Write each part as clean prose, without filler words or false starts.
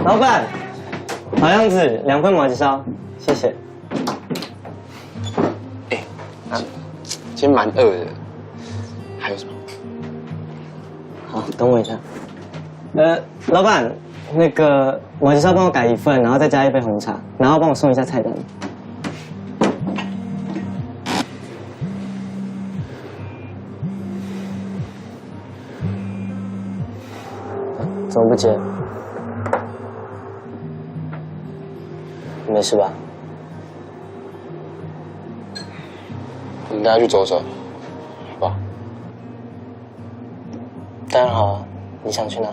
老板，老样子，2份麻吉烧，谢谢。今天蛮饿的，还有什么？好，等我一下。老板，那个麻吉烧帮我改1份，然后再加1杯红茶，然后帮我送一下菜单。怎么不接？没事吧？我们大家去走走，好不好？当然好啊，你想去哪？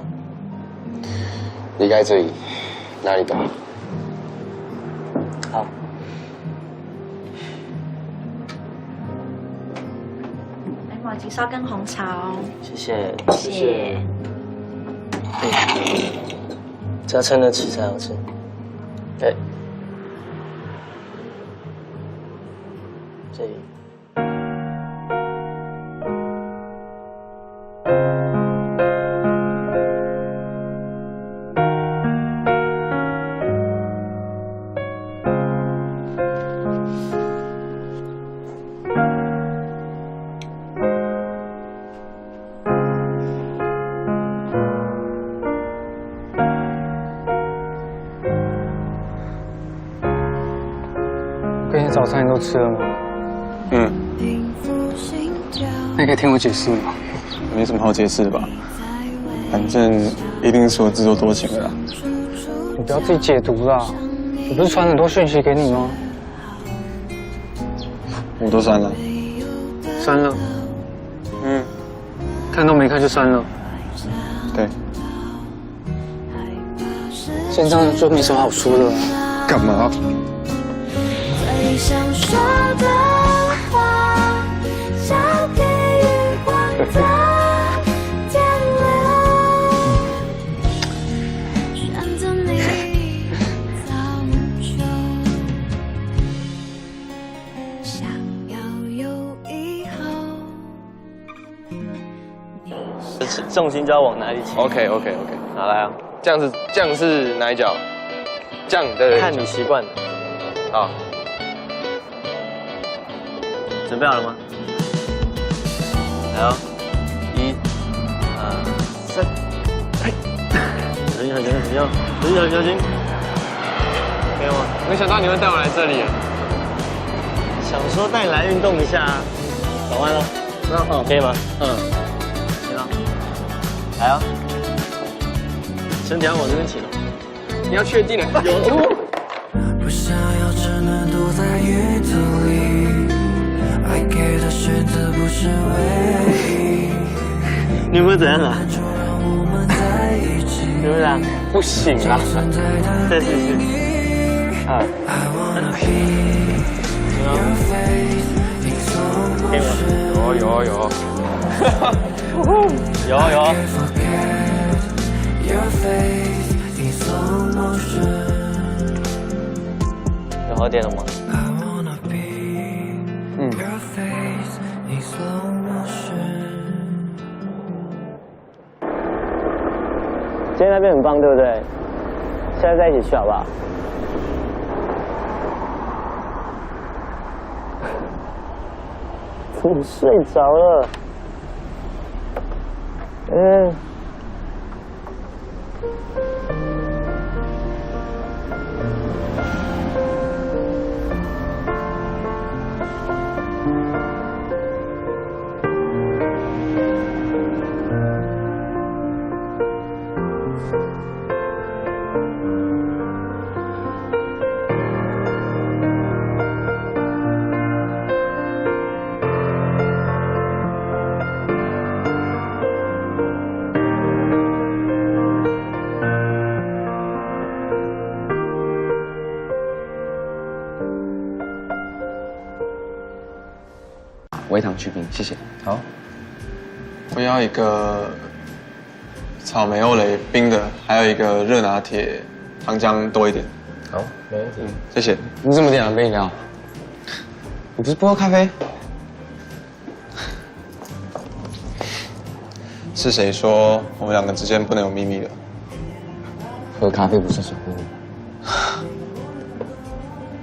离开这里，哪里都好。好。来，麻吉烧跟红茶哦。谢谢。谢谢。这要撑得起才好吃。对。这里。今天早餐你都吃了吗？嗯，那可以听我解释吗？没什么好解释的吧，反正一定是我自作多情了啦。你不要自己解读啦，我不是传很多讯息给你吗？我都删了。删了，嗯，看都没看就删了。对。现在就没什么好说的了。干嘛？最想说的话，交给月光的天亮。选择你早就想要有以后。重心就要往哪里起 OK，拿来啊，酱是哪一脚？酱的。看你习惯的。啊。准备好了吗？来哦，1、2、3，嘿，小心，小心，可以吗？没想到你会带我来这里。想说带你来运动一下啊，转弯了，可以吗？行了，来啊，身体要往这边倾哦。你要确定了？有。不想要只能躲在雨土里，爱给的选择不是唯一。你有没有怎样啊？就让我们在一起。是不是啊？不行啊！再试一次。I wanna be your face in slow motion。有。有。 Your face in slow motion。有好点了吗？ I wanna be your face in slow motion。今天那边很棒，对不对？现在在一起去好不好？怎么睡着了？微糖去冰，谢谢。好，我要一个草莓欧蕾冰的，还有一个热拿铁，糖浆多一点。好，没问题。谢谢。你怎么点2杯饮料？你不是不喝咖啡？是谁说我们2个之间不能有秘密的？喝咖啡不是守护我。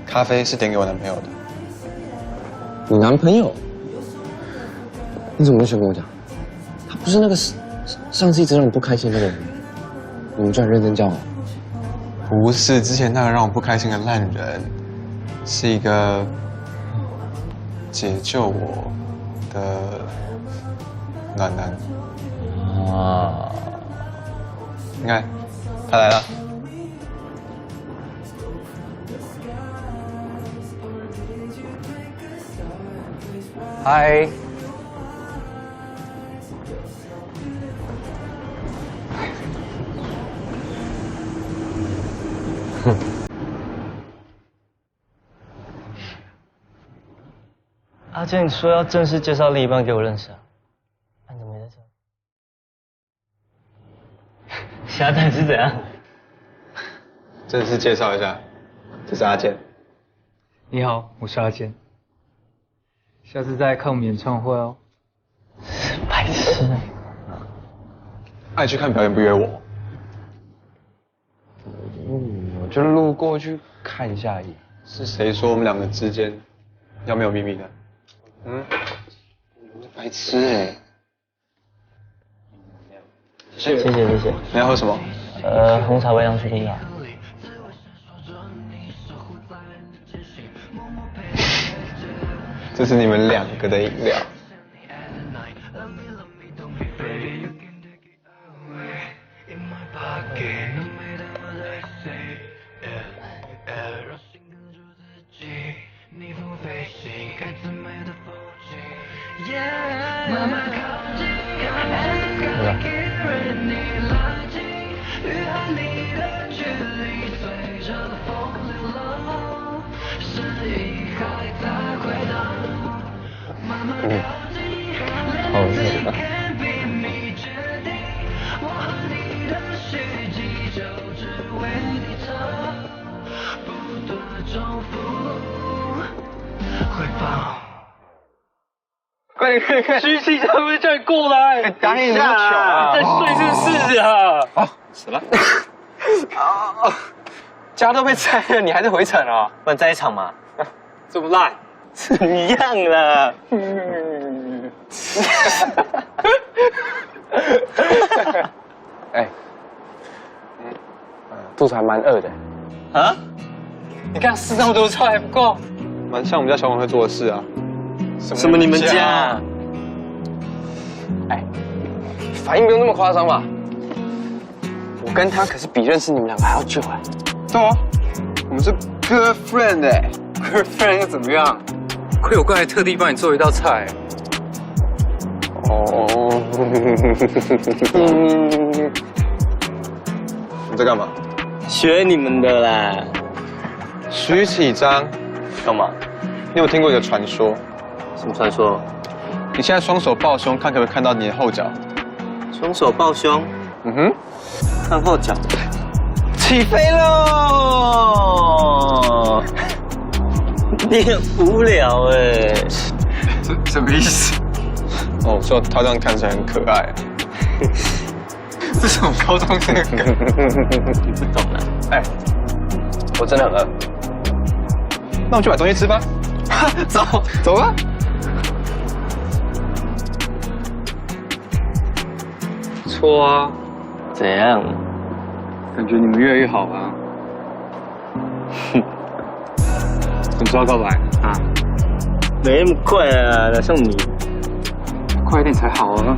咖啡是点给我男朋友的。你男朋友？你怎么没先跟我讲？他不是那个上次一直让你不开心那个人，你们居然认真交往？不是，之前那个让我不开心的烂人，是一个解救我的暖男。啊，你看，他来了。嗨，阿健，你说要正式介绍另一半给我认识啊？你怎么没在这？下蛋是怎样？正式介绍一下，这是阿健。你好，我是阿健。下次再看我们演唱会哦。白痴！爱去看表演不约我。我就路过去看一下而已。是谁说我们两个之间要没有秘密的？白痴哎！谢谢。你要喝什么？红茶微量去冰啊。这是你们两个的饮料。好热啊！快！虚气他们叫你过来，打你那么久啊！在睡是不是啊？死了！家都被拆了，你还在回城啊？不然在一场嘛？这么烂？是一样的。哎，肚子还蛮饿的。啊？你看吃那么多菜还不够？蛮像我们家小王会做的事啊。什么你们家？哎，反应不用那么夸张吧？我跟他可是比认识你们两个还要久哎。对啊，我们是 girlfriend 哎。girlfriend 又怎么样？亏我刚才特地帮你做一道菜。哦。你在干嘛？学你们的啦。徐启章，干嘛？你有听过一个传说？什么传说？你现在双手抱胸，看可不可以看到你的后脚？双手抱胸，看后脚，起飞喽！你很无聊哎。什么意思？哦，说他这样看起来很可爱。这是我们高中生的梗。你不懂啊？哎，我真的很饿。那我们去买东西吃吧。走吧。不错啊，怎样？感觉你们越来越好啊。什么时候告白啊？没那么快啊，哪像你？快一点才好啊！